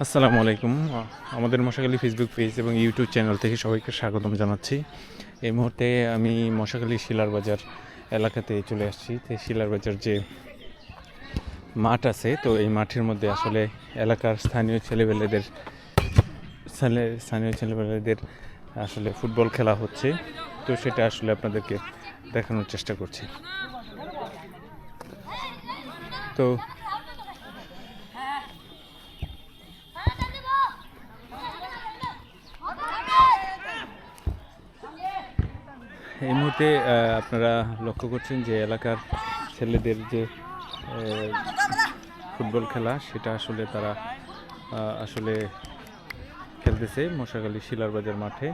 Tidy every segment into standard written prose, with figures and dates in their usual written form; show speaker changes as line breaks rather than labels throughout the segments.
আসসালামু আলাইকুম। আমাদের মশাখালী ফেসবুক পেজ এবং ইউটিউব চ্যানেল থেকে সবাইকে স্বাগতম জানাচ্ছি। এই মুহূর্তে আমি মশাখালী শিলার বাজার এলাকাতে চলে আসছি। তো শিলার বাজার যে মাঠ আছে, তো এই মাঠের মধ্যে আসলে এলাকার স্থানীয় ছেলেবেলেদের আসলে ফুটবল খেলা হচ্ছে। তো সেটা আসলে আপনাদেরকে দেখানোর চেষ্টা করছি। তো এই মুহূর্তে আপনারা লক্ষ্য করছেন যে এলাকার ছেলেদের যে ফুটবল খেলা, সেটা আসলে তারা আসলে খেলতেছে মশাখালী শিলার বাজার মাঠে।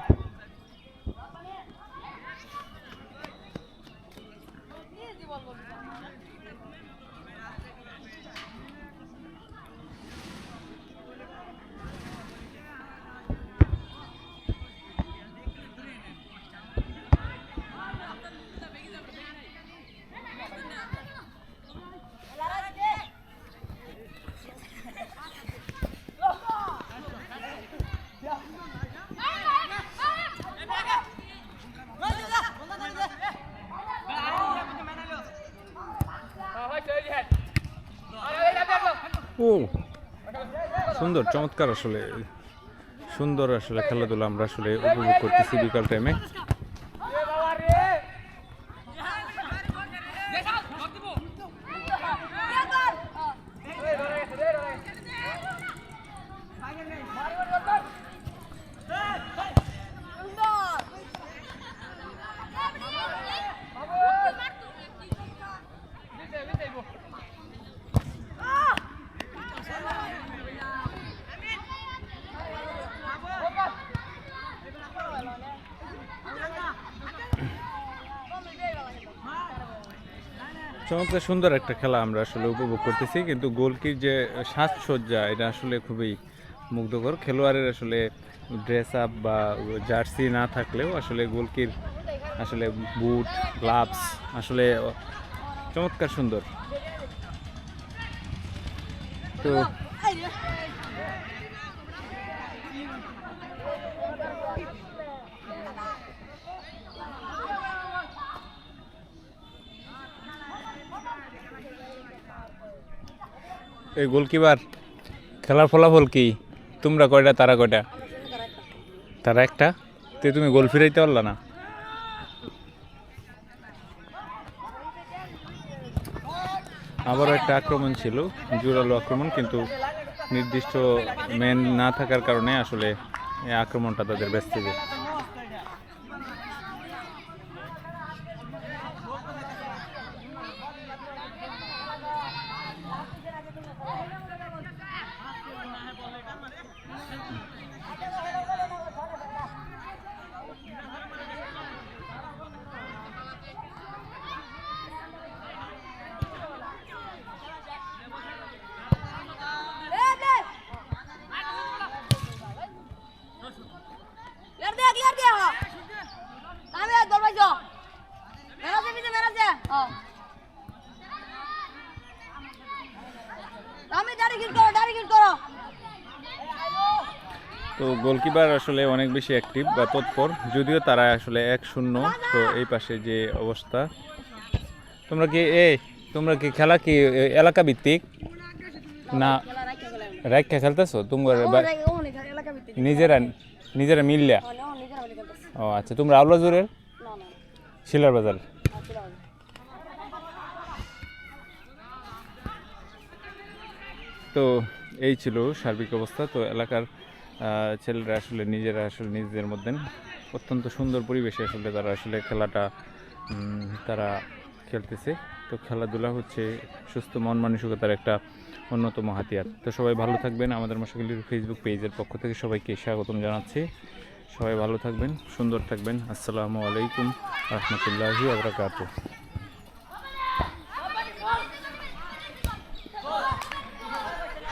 ও সুন্দর, চমৎকার, আসলে সুন্দর আসলে খেলাধুলা আমরা আসলে উপভোগ করতেছি বিকাল টাইমে। চমৎকার সুন্দর একটা খেলা আমরা আসলে উপভোগ করতেছি, কিন্তু গোলকির যে সাজসজ্জা, এটা আসলে খুবই মুগ্ধকর। খেলোয়াড়ের আসলে ড্রেস আপ বা জার্সি না থাকলেও আসলে গোলকির আসলে বুট, গ্লাভস আসলে চমৎকার সুন্দর। তো এই গোলকিপার খেলার ফলাফল কি? তোমরা কয়টা, তারা কয়টা? তারা একটা। তো তুমি গোল ফিরাইতে পারলা না। আবারও একটা আক্রমণ ছিল, জোরালো আক্রমণ, কিন্তু নির্দিষ্ট ম্যান না থাকার কারণে আসলে এই আক্রমণটা তাদের ব্যস্ত যায়। তো গোলকিপার আসলে অনেক বেশি অ্যাক্টিভ বা তৎপর, যদিও তারা আসলে 1-0। তো এই পাশে যে অবস্থা, তোমরা কি খেলা কি এলাকা ভিত্তিক না রাইখা খেলতেছো? তোমরা নিজেরা মিললা? ও আচ্ছা, তোমরা আউলাজুরের শিলার বাজার। তো এই ছিল সার্বিক অবস্থা। তো এলাকার ছেলেরা আসলে নিজেরা আসলে নিজেদের মধ্যে অত্যন্ত সুন্দর পরিবেশে আসলে তারা আসলে খেলাটা তারা খেলতেছে। তো খেলাধুলা হচ্ছে সুস্থ মন মানসিকতার একটা অন্যতম হাতিয়ার। তো সবাই ভালো থাকবেন। আমাদের মশাখালীর ফেসবুক পেজের পক্ষ থেকে সবাইকে স্বাগতম জানাচ্ছি। সবাই ভালো থাকবেন, সুন্দর থাকবেন। আসসালামু আলাইকুম রহমতুল্লাহি ওয়া বারাকাতুহু।